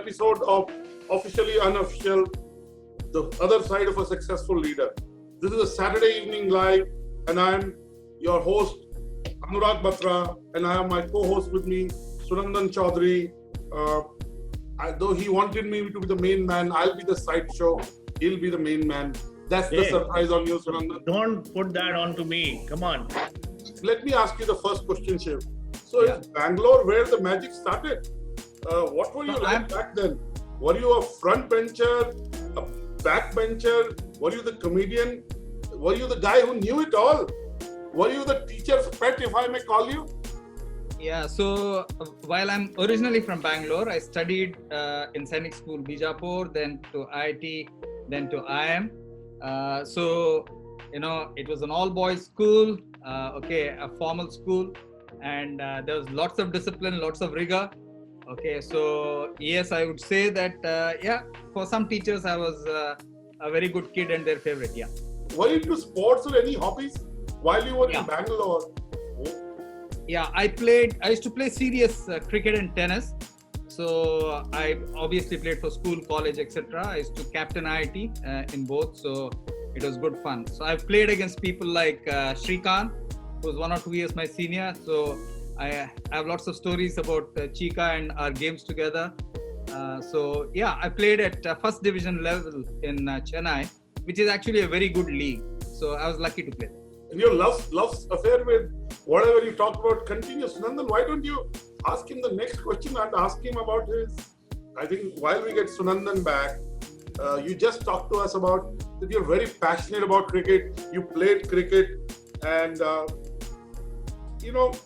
episode of Officially Unofficial, the other side of a successful leader. This is a Saturday evening live, and I'm your host, Anurag Batra, and I have my co-host with me, Sunandan Chaudhury. Though he wanted me to be the main man, I'll be the sideshow. He'll be the main man. That's the surprise on you, Sunandan. Don't put that on to me. Come on. Let me ask you the first question, Shiv. So is Bangalore where the magic started? What were you like back then? Were you a front bencher, a back bencher? Were you the comedian? Were you the guy who knew it all? Were you the teacher's pet, if I may call you? Yeah, so while I'm originally from Bangalore, I studied in Sainik School, Bijapur, then to IIT, then to IIM. It was an all-boys school, a formal school, and there was lots of discipline, lots of rigor. Okay, so yes, I would say that, for some teachers, I was a very good kid and their favorite, yeah. Were you into sports or any hobbies while you were in Bangalore? Yeah, I used to play serious cricket and tennis. So I obviously played for school, college, etc. I used to captain IIT in both, so it was good fun. So I've played against people like Shrikant, who was 1 or 2 years my senior. So I have lots of stories about Chika and our games together. I played at first division level in Chennai, which is actually a very good league. So I was lucky to play. And your love affair with whatever you talk about continues. Sunandan, why don't you ask him the next question and ask him about I think while we get Sunandan back, you just talked to us about that you're very passionate about cricket. You played cricket and,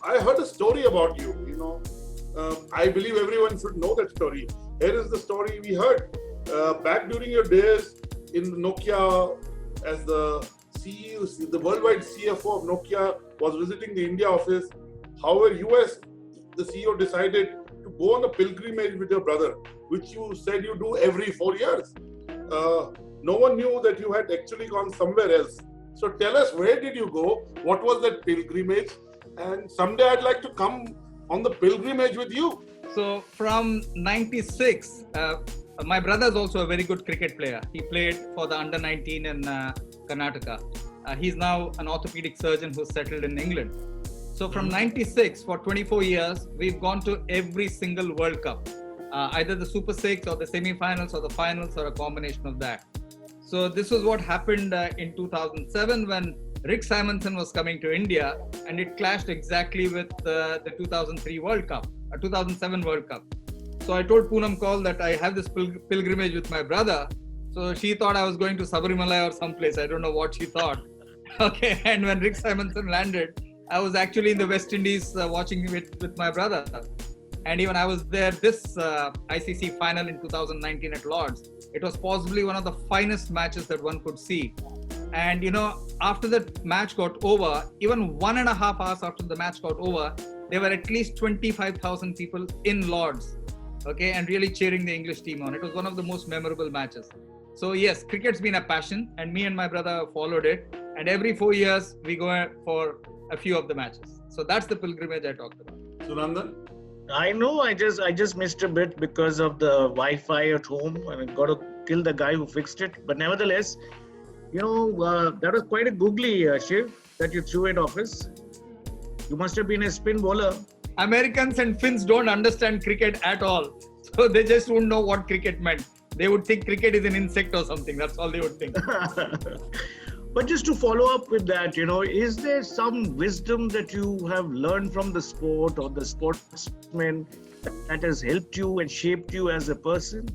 I heard a story about you, I believe everyone should know that story. Here is the story we heard. Back during your days in Nokia as the CEO, the worldwide CFO of Nokia was visiting the India office. However, the CEO decided to go on a pilgrimage with your brother, which you said you do every 4 years. No one knew that you had actually gone somewhere else. So tell us, where did you go? What was that pilgrimage? And someday I'd like to come on the pilgrimage with you. So from 96, my brother is also a very good cricket player. He played for the under-19 in Karnataka. He's now an orthopedic surgeon who's settled in England. So from 96, for 24 years, we've gone to every single World Cup. Either the Super 6 or the semi-finals or the finals or a combination of that. So this was what happened in 2007 when Rick Simonson was coming to India, and it clashed exactly with the 2003 World Cup, 2007 World Cup. So I told Poonam Kaul that I have this pilgrimage with my brother. So she thought I was going to Sabarimala or someplace. I don't know what she thought. Okay, and when Rick Simonson landed, I was actually in the West Indies watching it with my brother. And even I was there this ICC final in 2019 at Lord's. It was possibly one of the finest matches that one could see. And after the match got over, even 1.5 hours after the match got over, there were at least 25,000 people in Lord's, okay, and really cheering the English team on. It was one of the most memorable matches. So yes, cricket's been a passion, and me and my brother followed it. And every 4 years, we go for a few of the matches. So that's the pilgrimage I talked about. Sunandan? I know, I just missed a bit because of the Wi-Fi at home, and I got to kill the guy who fixed it. But nevertheless, that was quite a googly Shiv that you threw at office. You must have been a spin bowler. Americans and Finns don't understand cricket at all. So they just won't know what cricket meant. They would think cricket is an insect or something. That's all they would think. But just to follow up with that, is there some wisdom that you have learned from the sport or the sportsman that has helped you and shaped you as a person?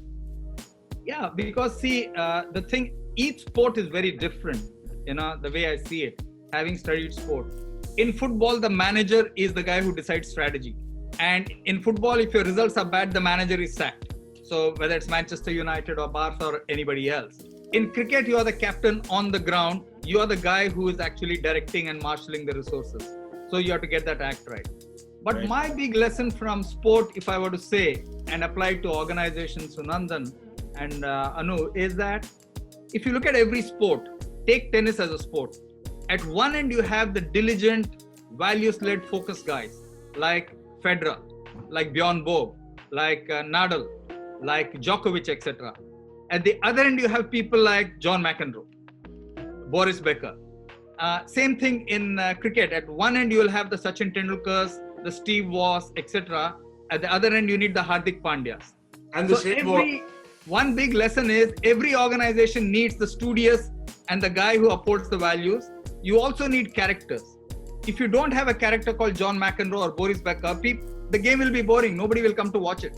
Yeah, because see, the thing, each sport is very different, the way I see it, having studied sport. In football, the manager is the guy who decides strategy. And in football, if your results are bad, the manager is sacked. So whether it's Manchester United or Barca or anybody else. In cricket, you are the captain on the ground. You are the guy who is actually directing and marshalling the resources. So you have to get that act right. But my big lesson from sport, if I were to say, and apply to organizations, Sunandan and Anu, is that if you look at every sport, take tennis as a sport. At one end, you have the diligent, values-led focus guys like Federer, like Bjorn Borg, like Nadal, like Djokovic, etc. At the other end, you have people like John McEnroe, Boris Becker. Same thing in cricket. At one end, you will have the Sachin Tendulkars, the Steve Waugh, etc. At the other end, you need the Hardik Pandyas. And the One big lesson is every organization needs the studious and the guy who upholds the values. You also need characters. If you don't have a character called John McEnroe or Boris Becker, the game will be boring. Nobody will come to watch it.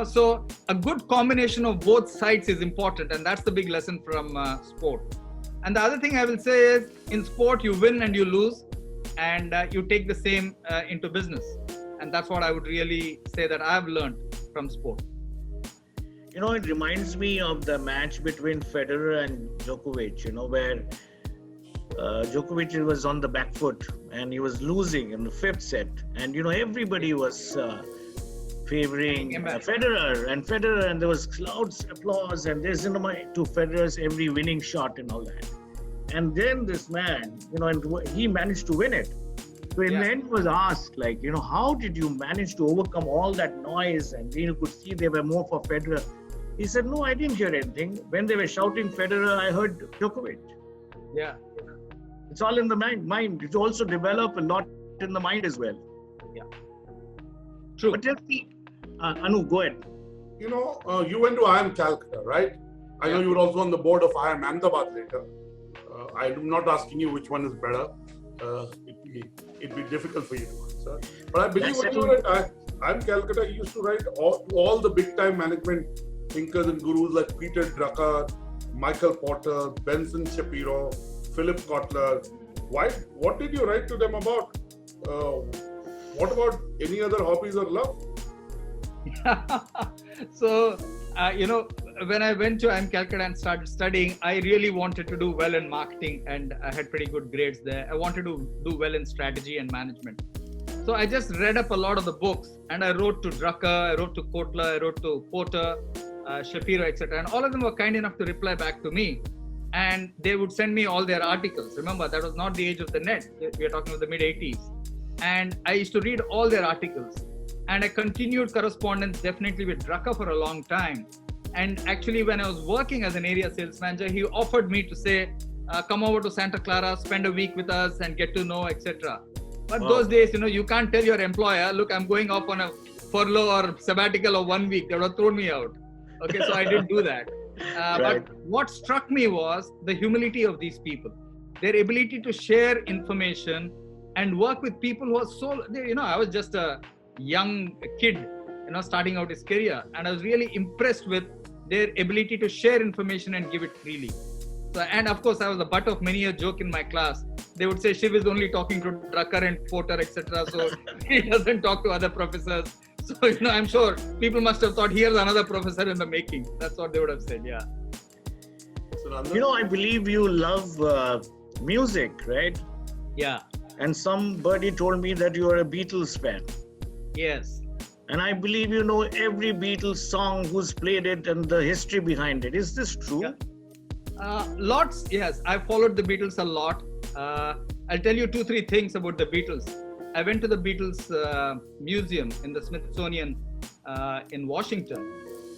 So a good combination of both sides is important, and that's the big lesson from sport. And the other thing I will say is, in sport, you win and you lose, and you take the same into business. And that's what I would really say that I've learned from sport. It reminds me of the match between Federer and Djokovic, where Djokovic was on the back foot and he was losing in the fifth set. And, everybody was favoring Federer, and there was loud applause and there's, to Federer's every winning shot and all that. And then this man, and he managed to win it. So in the end, he was asked, how did you manage to overcome all that noise? And you could see they were more for Federer. He said, no, I didn't hear anything. When they were shouting Federer, I heard Djokovic. Yeah. It's all in the mind. It also develop a lot in the mind as well. Yeah. True. But tell me, Anu, go ahead. You went to IIM Calcutta, right? I know you were also on the board of IIM Ahmedabad later. I'm not asking you which one is better. It'd be difficult for you to answer. But I believe when you were at IIM Calcutta, you used to write all the big-time management thinkers and gurus like Peter Drucker, Michael Porter, Benson Shapiro, Philip Kotler. What did you write to them about? What about any other hobbies or love? So, when I went to IIM Calcutta and started studying, I really wanted to do well in marketing, and I had pretty good grades there. I wanted to do well in strategy and management. So I just read up a lot of the books, and I wrote to Drucker, I wrote to Kotler, I wrote to Porter, Shapiro, etc. And all of them were kind enough to reply back to me. And they would send me all their articles. Remember, that was not the age of the net. We are talking about the mid-80s. And I used to read all their articles. And I continued correspondence definitely with Drucker for a long time. And actually, when I was working as an area sales manager, he offered me to say, come over to Santa Clara, spend a week with us and get to know, etc. But those days, you can't tell your employer, look, I'm going off on a furlough or sabbatical of 1 week. They would have thrown me out. Okay, so I didn't do that. Right. But what struck me was the humility of these people, their ability to share information and work with people who are I was just a young kid, starting out his career. And I was really impressed with their ability to share information and give it freely. So, and of course, I was the butt of many a joke in my class. They would say Shiv is only talking to Drucker and Porter, etc. So he doesn't talk to other professors. So, I'm sure people must have thought, here's another professor in the making. That's what they would have said, yeah. I believe you love music, right? Yeah. And somebody told me that you are a Beatles fan. Yes. And I believe you know every Beatles song, who's played it and the history behind it. Is this true? Yeah. Lots, yes. I followed the Beatles a lot. I'll tell you 2-3 things about the Beatles. I went to the Beatles museum in the Smithsonian in Washington.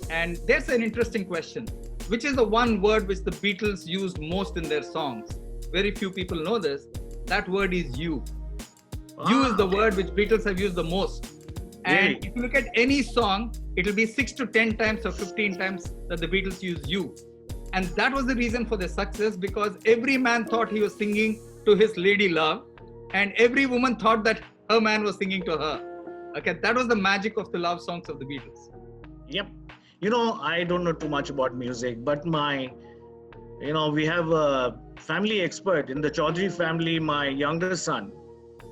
And there's an interesting question. Which is the one word which the Beatles used most in their songs? Very few people know this. That word is you. You is the word which Beatles have used the most. And if you look at any song, it will be 6 to 10 times or 15 times that the Beatles use you. And that was the reason for their success, because every man thought he was singing to his lady love, and every woman thought that her man was singing to her. Okay, that was the magic of the love songs of the Beatles. Yep. I don't know too much about music, but we have a family expert in the Chaudhury family, my younger son.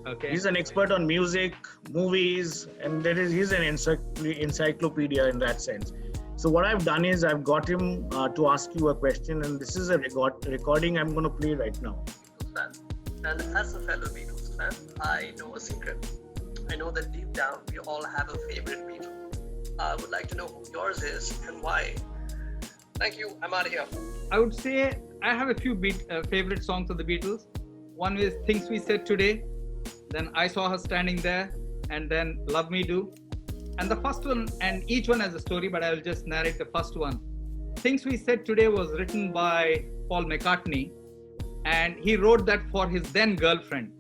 Okay. He's an expert on music, movies, and he's an encyclopedia in that sense. So what I've done is I've got him to ask you a question, and this is a recording I'm going to play right now. And as a fellow Beatles fan, I know a secret. I know that deep down we all have a favorite Beatle. I would like to know who yours is and why. Thank you. I'm out of here. I would say I have a few favorite songs of the Beatles. One is Things We Said Today. Then I Saw Her Standing There. And then Love Me Do. And the first one, and each one has a story, but I will just narrate the first one. Things We Said Today was written by Paul McCartney, and he wrote that for his then girlfriend,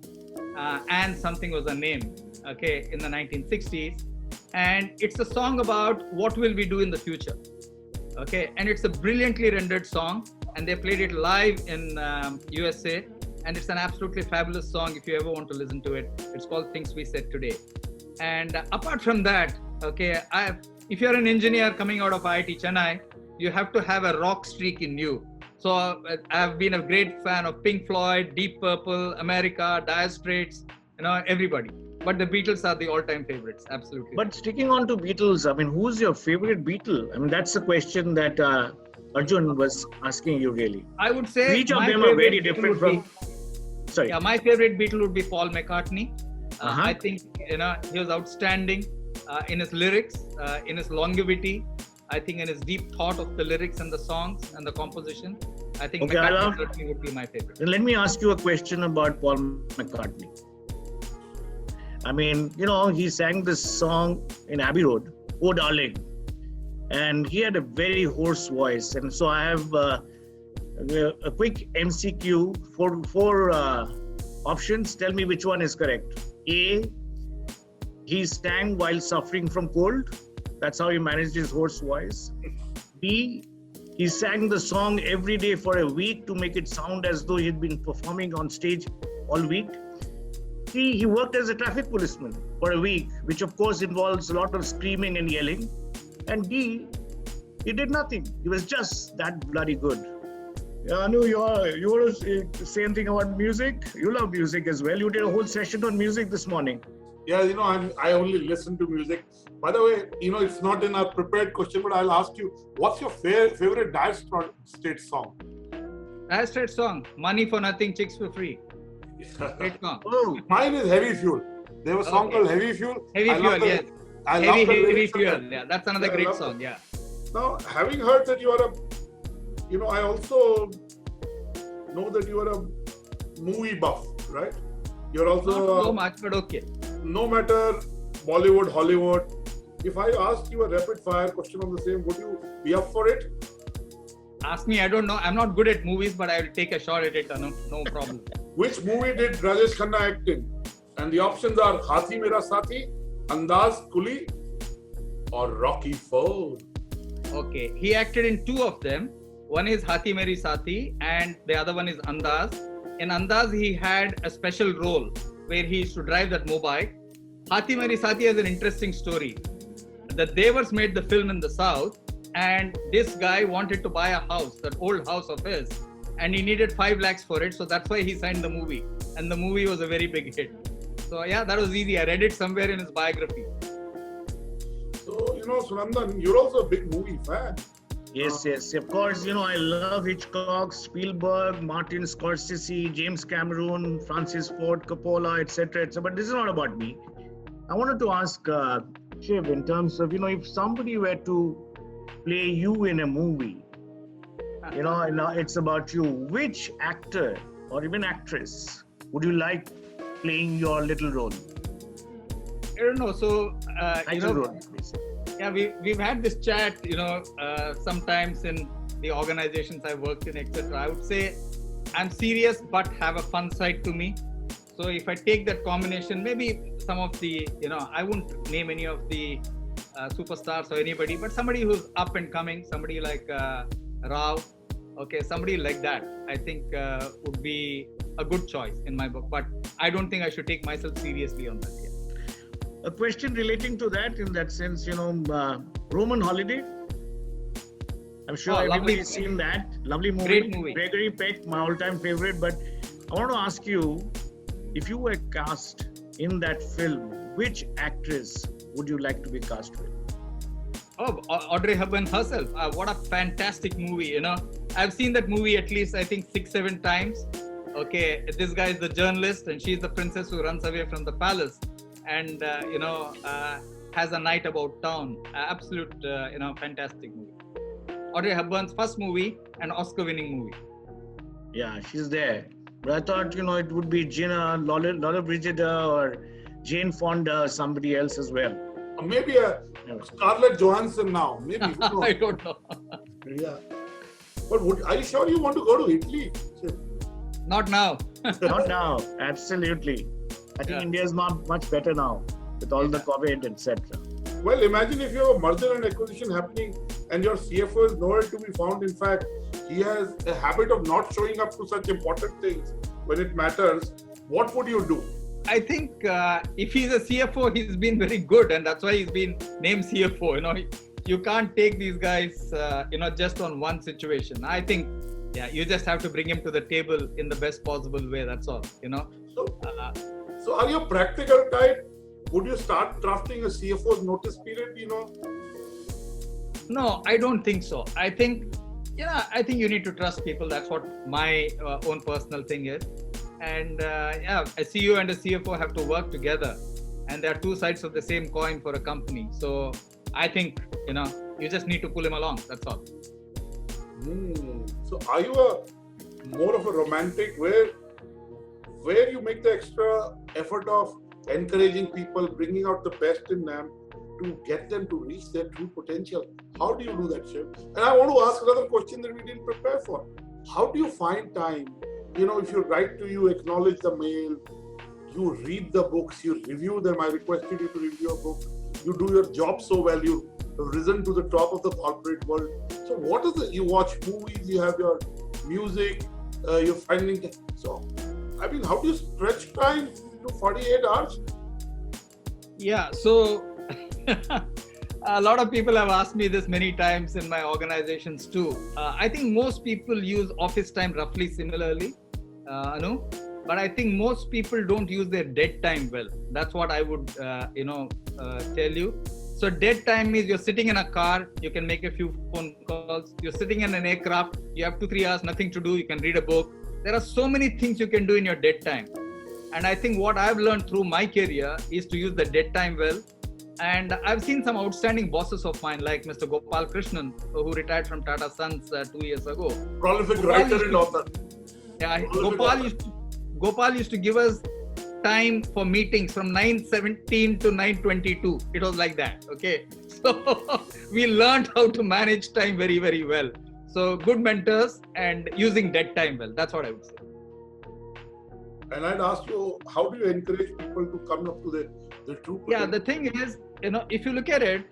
Anne something was her name, okay, in the 1960s. And it's a song about what will we do in the future, okay? And it's a brilliantly rendered song, and they played it live in USA, and it's an absolutely fabulous song if you ever want to listen to it. It's called Things We Said Today. And apart from that, okay, if you're an engineer coming out of IIT Chennai, you have to have a rock streak in you. So I've been a great fan of Pink Floyd, Deep Purple, America, Dire Straits, everybody. But the Beatles are the all-time favorites, absolutely. But sticking on to Beatles, I mean, who's your favorite Beatle? I mean, that's the question that Arjun was asking you, really. I would say each of them are very different from. Sorry. Yeah, my favorite Beatle would be Paul McCartney. I think he was outstanding in his lyrics, in his longevity. I think in his deep thought of the lyrics and the songs and the composition. I think McCartney certainly would be my favorite. Then let me ask you a question about Paul McCartney. I mean, he sang this song in Abbey Road, Oh Darling, and he had a very hoarse voice. And so I have a quick MCQ for four options. Tell me which one is correct. A, he sang while suffering from cold. That's how he managed his hoarse voice. B, he sang the song every day for a week to make it sound as though he'd been performing on stage all week. C, he worked as a traffic policeman for a week, which of course involves a lot of screaming and yelling. And D, he did nothing. He was just that bloody good. Anu, you want to say anything about music? You love music as well. You did a whole session on music this morning. Yeah, I only listen to music. By the way, it's not in our prepared question, but I'll ask you, what's your favorite Dire Straits song? Dire Straits song, Money for Nothing, Chicks for Free. Great song. Oh, mine is Heavy Fuel. They have a song called Heavy Fuel. Heavy Fuel, yes. Heavy Fuel. Yeah, that's another great song. Yeah. Now, having heard that you are I also know that you are a movie buff, right? You're also not so much, but okay. No matter Bollywood, Hollywood, if I asked you a rapid fire question on the same, would you be up for it? Ask me, I don't know. I'm not good at movies, but I will take a shot at it. No problem. Which movie did Rajesh Khanna act in? And the options are Hathi Mera Sathi, Andaz Kuli, or Rocky IV. Okay, he acted in two of them. One is Hathi Meri Sathi and the other one is Andaz. In Andaz, he had a special role where he used to drive that mobile. Hathi Meri Sathi has an interesting story. The Devars made the film in the south, and this guy wanted to buy a house, that old house of his, and he needed 5 lakhs for it, so that's why he signed the movie. And the movie was a very big hit. So yeah, that was easy. I read it somewhere in his biography. So, Sunandan, you're also a big movie fan. Yes, of course, I love Hitchcock, Spielberg, Martin Scorsese, James Cameron, Francis Ford Coppola, etc. But this is not about me. I wanted to ask Shiv, in terms of, if somebody were to play you in a movie, and it's about you, which actor or even actress would you like playing your little role? I don't know. So, role, yeah, we've had this chat, sometimes in the organizations I worked in, etc. I would say I'm serious, but have a fun side to me. So if I take that combination, maybe some of the, I wouldn't name any of the superstars or anybody, but somebody who's up and coming, somebody like Rao, okay, somebody like that, I think would be a good choice in my book. But I don't think I should take myself seriously on that yet. A question relating to that, in that sense, Roman Holiday. I'm sure everybody's seen that. Lovely movie. Great movie. Gregory Peck, my all-time favorite. But I want to ask you, if you were cast in that film, which actress would you like to be cast with? Oh, Audrey Hepburn herself. What a fantastic movie, I've seen that movie at least, I think, 6-7 times. Okay, this guy is the journalist and she's the princess who runs away from the palace. And has a night about town. Absolute, fantastic movie. Audrey Hepburn's first movie, an Oscar-winning movie. Yeah, she's there. But I thought, it would be Gina, Lola Brigida, or Jane Fonda, or somebody else as well. Maybe a Scarlett Johansson now. Maybe. Who knows? I don't know. Yeah. But are you sure you want to go to Italy? Not now. Not now. Absolutely. I think India is not much better now with all the COVID, etc. Well, imagine if you have a merger and acquisition happening and your CFO is nowhere to be found. In fact, he has a habit of not showing up to such important things when it matters. What would you do? I think if he's a CFO, he's been very good, and that's why he's been named CFO. You know, you can't take these guys, just on one situation. I think, you just have to bring him to the table in the best possible way. That's all. So are you a practical type? Would you start drafting a CFO's notice period? No, I don't think so. I think you need to trust people. That's what my own personal thing is. And a CEO and a CFO have to work together, and there are two sides of the same coin for a company. So I think you just need to pull him along. That's all. So are you more of a romantic where you make the extra effort of encouraging people, bringing out the best in them to get them to reach their true potential? How do you do that, Shiv? And I want to ask another question that we didn't prepare for. How do you find time? If you write to you, acknowledge the mail, you read the books, you review them. I requested you to review a book. You do your job so well, you've risen to the top of the corporate world. So what is it? You watch movies, you have your music, you're finding. So, how do you stretch time to 48 hours? Yeah, so a lot of people have asked me this many times in my organizations too. I think most people use office time roughly similarly, but I think most people don't use their dead time well. That's what I would, tell you. So dead time is you're sitting in a car, you can make a few phone calls. You're sitting in an aircraft, you have 2-3 hours, nothing to do, you can read a book. There are so many things you can do in your dead time. And I think what I've learned through my career is to use the dead time well. And I've seen some outstanding bosses of mine, like Mr. Gopal Krishnan, who retired from Tata Sons 2 years ago. Prolific writer and author. Yeah, Gopal used to give us time for meetings from 9:17 to 9:22. It was like that. Okay, so we learned how to manage time very, very well. So good mentors and using dead time well. That's what I would say. And I'd ask you, how do you encourage people to come up to the true potential? Yeah, the thing is, if you look at it,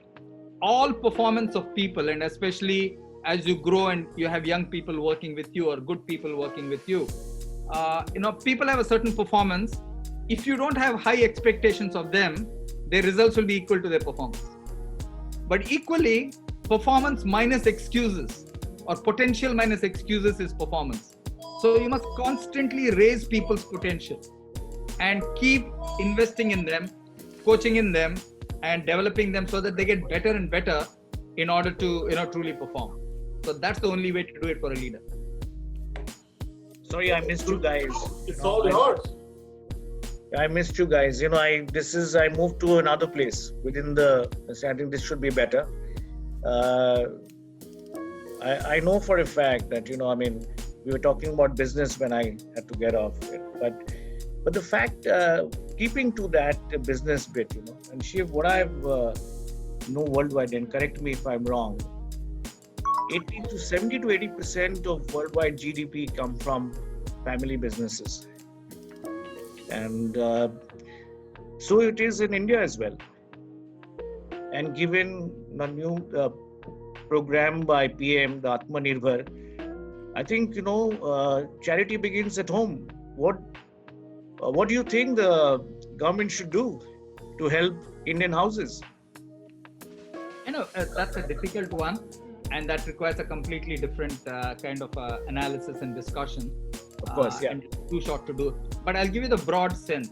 all performance of people, and especially as you grow and you have young people working with you or good people working with you, people have a certain performance. If you don't have high expectations of them, their results will be equal to their performance. But equally, performance minus excuses or potential minus excuses is performance. So you must constantly raise people's potential and keep investing in them, coaching in them, and developing them so that they get better and better in order to truly perform. So that's the only way to do it for a leader. Sorry, I missed you guys. It's all yours. I missed you guys. I moved to another place within I think this should be better. I know for a fact that, we were talking about business when I had to get off it. But the fact, keeping to that business bit, and Shiv, what I've know worldwide, and correct me if I'm wrong, 70 to 80% of worldwide GDP come from family businesses. And so it is in India as well. And given the new program by PM, the Atmanirbhar, I think, charity begins at home. What do you think the government should do to help Indian houses? That's a difficult one, and that requires a completely different kind of analysis and discussion. Of course, yeah. And it's too short to do. But I'll give you the broad sense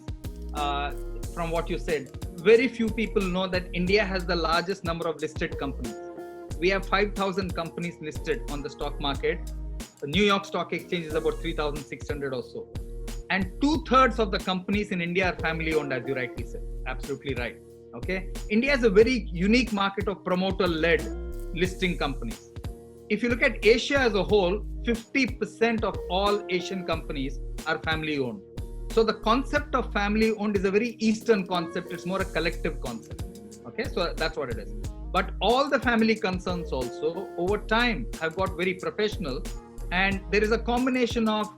from what you said. Very few people know that India has the largest number of listed companies. We have 5,000 companies listed on the stock market. The New York Stock Exchange is about 3,600 or so. And 2/3 of the companies in India are family owned, as you rightly said. Absolutely right. Okay. India is a very unique market of promoter-led listing companies. If you look at Asia as a whole, 50% of all Asian companies are family owned. So the concept of family owned is a very Eastern concept. It's more a collective concept. Okay, so that's what it is. But all the family concerns also over time have got very professional, and there is a combination of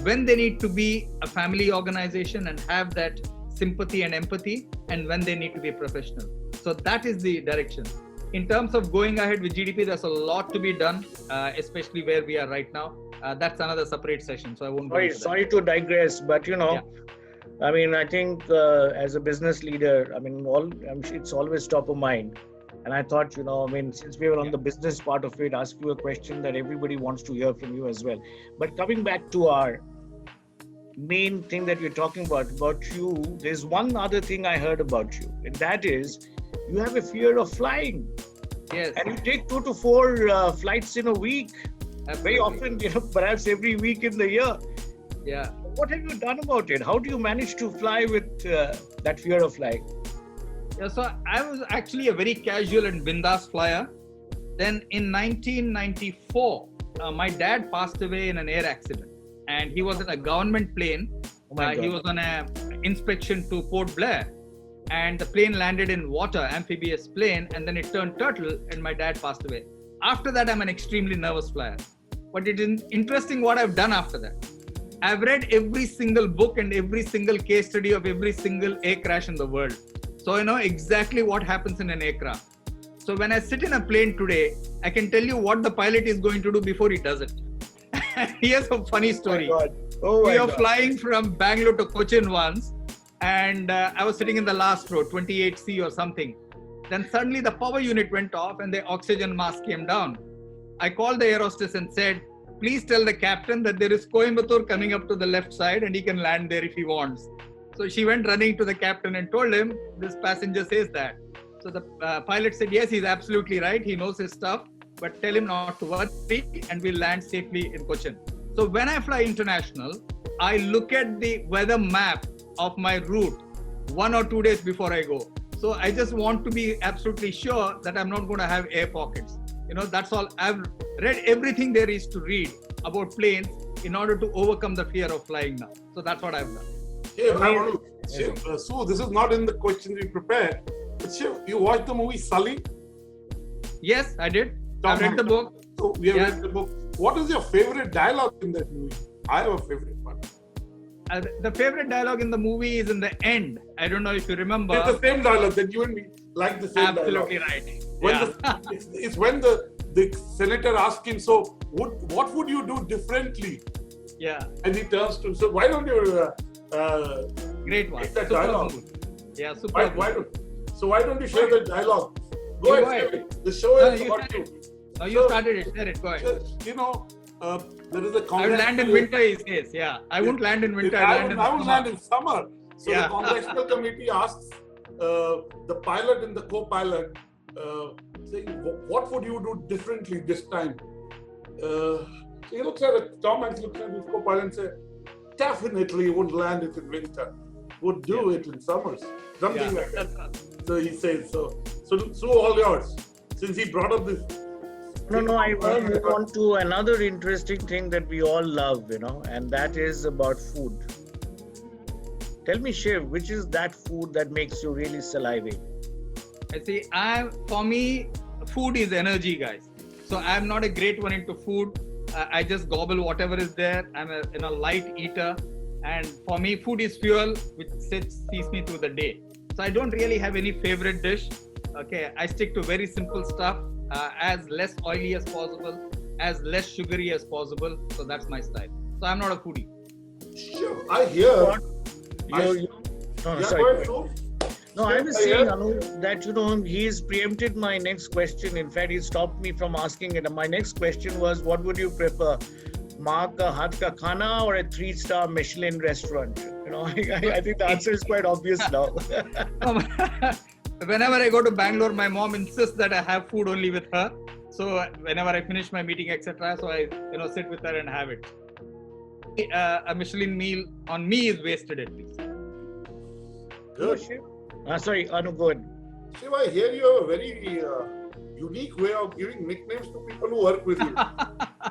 when they need to be a family organization and have that sympathy and empathy, and when they need to be professional. So that is the direction. In terms of going ahead with GDP, there's a lot to be done, especially where we are right now. That's another separate session, so I won't go into that. Sorry to digress, but I mean, I think as a business leader, I mean, it's always top of mind. And I thought, I mean, since we were on the business part of it, ask you a question that everybody wants to hear from you as well. But coming back to our main thing that we're talking about you, there's one other thing I heard about you, and that is you have a fear of flying. Yes. And you take 2 to 4 flights in a week. Very often, perhaps every week in the year. Yeah. What have you done about it? How do you manage to fly with that fear of flying? Yeah, so I was actually a very casual and bindas flyer. Then in 1994, my dad passed away in an air accident, and he was in a government plane. He was on an inspection to Port Blair, and the plane landed in water, amphibious plane, and then it turned turtle, and my dad passed away. After that, I'm an extremely nervous flyer. But it is interesting what I've done after that. I've read every single book and every single case study of every single air crash in the world. So I know exactly what happens in an aircraft. So when I sit in a plane today, I can tell you what the pilot is going to do before he does it. Here's a funny story. We are flying from Bangalore to Cochin once, and I was sitting in the last row, 28C or something. Then suddenly the power unit went off and the oxygen mask came down. I called the air hostess and said, please tell the captain that there is Coimbatore coming up to the left side and he can land there if he wants. So she went running to the captain and told him, this passenger says that. So the pilot said, yes, he's absolutely right. He knows his stuff, but tell him not to worry and we'll land safely in Cochin. So when I fly international, I look at the weather map of my route 1 or 2 days before I go. So I just want to be absolutely sure that I'm not going to have air pockets. That's all. I've read everything there is to read about planes in order to overcome the fear of flying now. So that's what I've done. Shiv, I want to, Shiv, this is not in the questions we prepared. But Shiv, you watched the movie Sully? Yes, I did. I've read the book. So we have read the book. What is your favorite dialogue in that movie? I have a favorite one. The favorite dialogue in the movie is in the end. I don't know if you remember. It's the same dialogue that you and me like the same Absolutely dialogue. Right. It's when the senator asks him, so what would you do differently? Yeah. And he turns to him, so why don't you great one. that dialogue? Yeah, super. Why don't you share the dialogue? Go ahead. The show is about you. No, you started it. Share it. Go ahead. There is a I will land in winter, he says. Yeah. I won't land in winter. I will land in summer. So the congressional committee asks the pilot and the co-pilot, saying, what would you do differently this time? So he looks at Tom Hanks looks at his co-pilot and says, definitely would land it in winter. Would do it in summers. Something like that. So he says, so all yours. Since he brought up this. No, I want to move on to another interesting thing that we all love, and that is about food. Tell me, Shiv, which is that food that makes you really salivate? I see. For me, food is energy, guys. So I'm not a great one into food. I just gobble whatever is there. I'm a light eater, and for me, food is fuel, which sees me through the day. So I don't really have any favorite dish. Okay, I stick to very simple stuff, as less oily as possible, as less sugary as possible. So that's my style. So I'm not a foodie. Sure, I hear. No, I was saying, Anu, that, he's preempted my next question. In fact, he stopped me from asking it. My next question was, what would you prefer? Maa ka haath ka khana or a 3-star Michelin restaurant? I think the answer is quite obvious now. Whenever I go to Bangalore, my mom insists that I have food only with her. So whenever I finish my meeting, etc., so I sit with her and have it. A Michelin meal on me is wasted at least. Good. Sorry, Anu, go ahead. Shiv, I hear you have a very unique way of giving nicknames to people who work with you.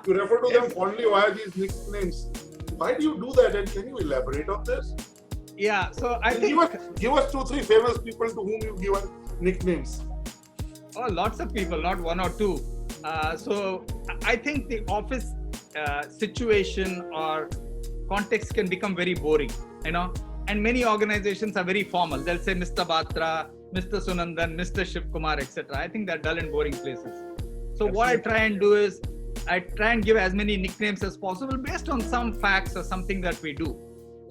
You refer to them fondly via these nicknames. Why do you do that, and can you elaborate on this? Yeah, so I think... Give us 2-3 famous people to whom you've given nicknames? Oh, lots of people, not one or two. So I think the office situation or context can become very boring, and many organizations are very formal. They'll say Mr. Batra, Mr. Sunandan, Mr. Shivakumar, etc. I think they're dull and boring places. So what I try and do is I try and give as many nicknames as possible based on some facts or something that we do.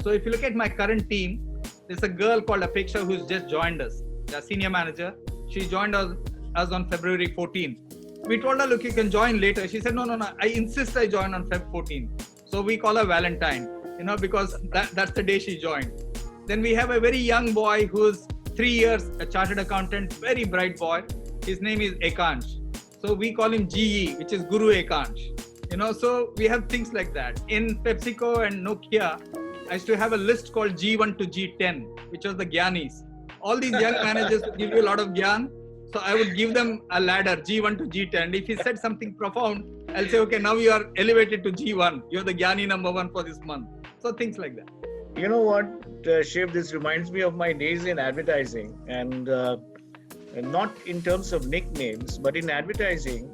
So if you look at my current team, there's a girl called Apeksha who's just joined us, the senior manager. She joined us on February 14th. We told her, look, you can join later. She said, no, I insist I join on Feb 14th. So we call her Valentine, because that's the day she joined. Then we have a very young boy who's 3 years, a chartered accountant, very bright boy. His name is Ekansh. So we call him GE, which is Guru Ekansh. So we have things like that. In PepsiCo and Nokia, I used to have a list called G1 to G10, which was the Gyanis. All these young managers would give you a lot of Gyan. So I would give them a ladder, G1 to G10. If he said something profound, I'll say, okay, now you are elevated to G1. You're the Gyani number 1 for this month. So things like that. You know what, Shiv, this reminds me of my days in advertising, and not in terms of nicknames, but in advertising.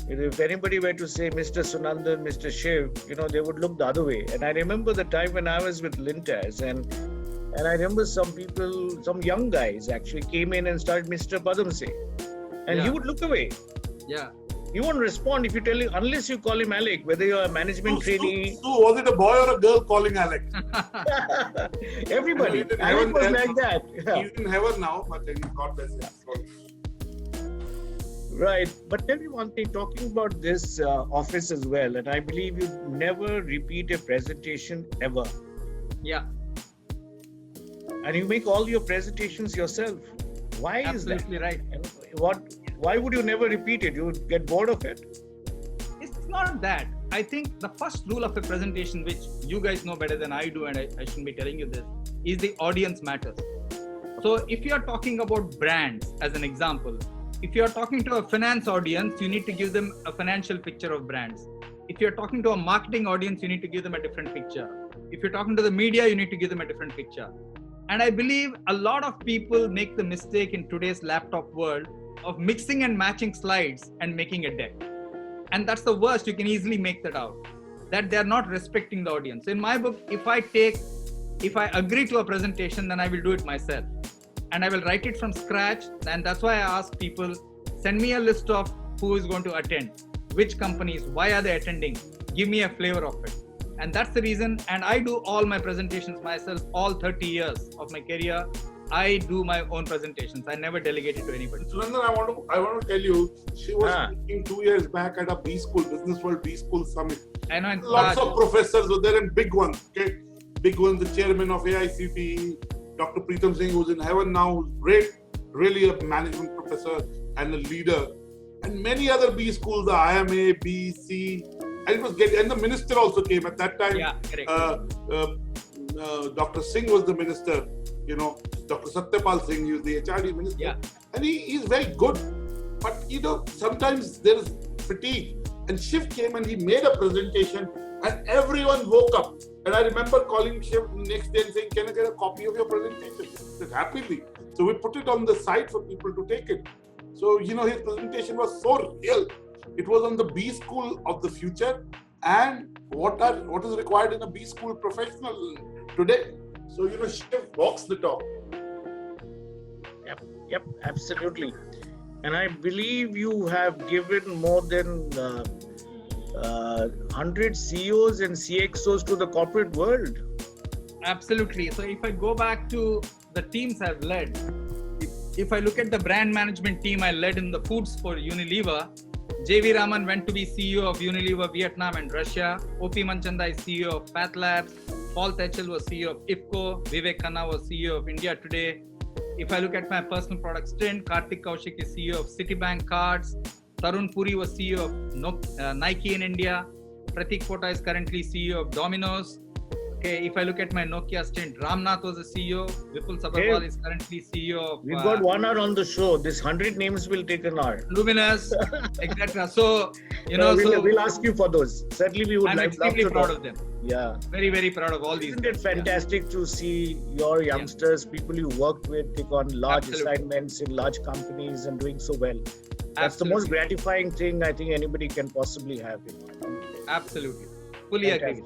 If anybody were to say Mr. Sunandan, Mr. Shiv, they would look the other way. And I remember the time when I was with Lintas, and I remember some young guys actually came in and started Mr. Padamse. And he would look away. Yeah. He won't respond if you tell him, unless you call him Alec, whether you're a management trainee. So was it a boy or a girl calling Alec? Everybody. Alec was like that. He's in heaven now, but then God bless him. Right. But tell me one thing, talking about this office as well, and I believe you never repeat a presentation ever. Yeah. And you make all your presentations yourself. Why is that? Absolutely right. And why would you never repeat it? You would get bored of it? It's not that. I think the first rule of a presentation, which you guys know better than I do, and I shouldn't be telling you this, is the audience matters. So if you are talking about brands, as an example, if you are talking to a finance audience, you need to give them a financial picture of brands. If you're talking to a marketing audience, you need to give them a different picture. If you're talking to the media, you need to give them a different picture. And I believe a lot of people make the mistake in today's laptop world of mixing and matching slides and making a deck. And that's the worst. You can easily make that out, that they're not respecting the audience. In my book, if I agree to a presentation, then I will do it myself. And I will write it from scratch. And that's why I ask people, send me a list of who is going to attend, which companies, why are they attending? Give me a flavor of it. And that's the reason. And I do all my presentations myself, all 30 years of my career. I do my own presentations. I never delegate it to anybody. Sunandan, I want to tell you, she was speaking 2 years back at a B School, Businessworld B School Summit. I know. Lots of professors were there and big ones. Okay? Big ones, the chairman of AICTE, Dr. Preetam Singh, who's in heaven now, who's great, really a management professor and a leader. And many other B schools, the IMA, B, C, and it was and the minister also came at that time. Yeah, correct. Dr. Singh was the minister, Dr. Satyapal Singh, he was the HRD minister. Yeah. And he's very good. But, sometimes there is fatigue. And Shiv came and he made a presentation and everyone woke up. And I remember calling Shiv next day and saying, can I get a copy of your presentation? He said, happily. So we put it on the site for people to take it. So, his presentation was so real. It was on the B school of the future and what is required in a B school professional today. So, Shiv walks the talk. Yep, absolutely. And I believe you have given more than 100 CEOs and CXOs to the corporate world. Absolutely. So if I go back to the teams I've led, if I look at the brand management team I led in the foods for Unilever, JV Raman went to be CEO of Unilever Vietnam and Russia. OP Manchanda is CEO of Path Labs. Paul Techel was CEO of IFCO. Vivek Khanna was CEO of India Today. If I look at my personal product stint, Karthik Kaushik is CEO of Citibank Cards. Tarun Puri was CEO of Nike in India. Pratik Kota is currently CEO of Domino's. Okay, if I look at my Nokia stint, Ramnath was the CEO. Vipul Sabharwal is currently CEO of... We've got 1 hour on the show. This 100 names will take an hour. Luminous, etc. So, we'll ask you for those. Certainly, we would I'm love extremely to proud know. of them. Yeah. Very, very proud of all these. Isn't it fantastic to see your youngsters, people you worked with, take on large assignments in large companies and doing so well? That's the most gratifying thing I think anybody can possibly have. Absolutely. Fully agree.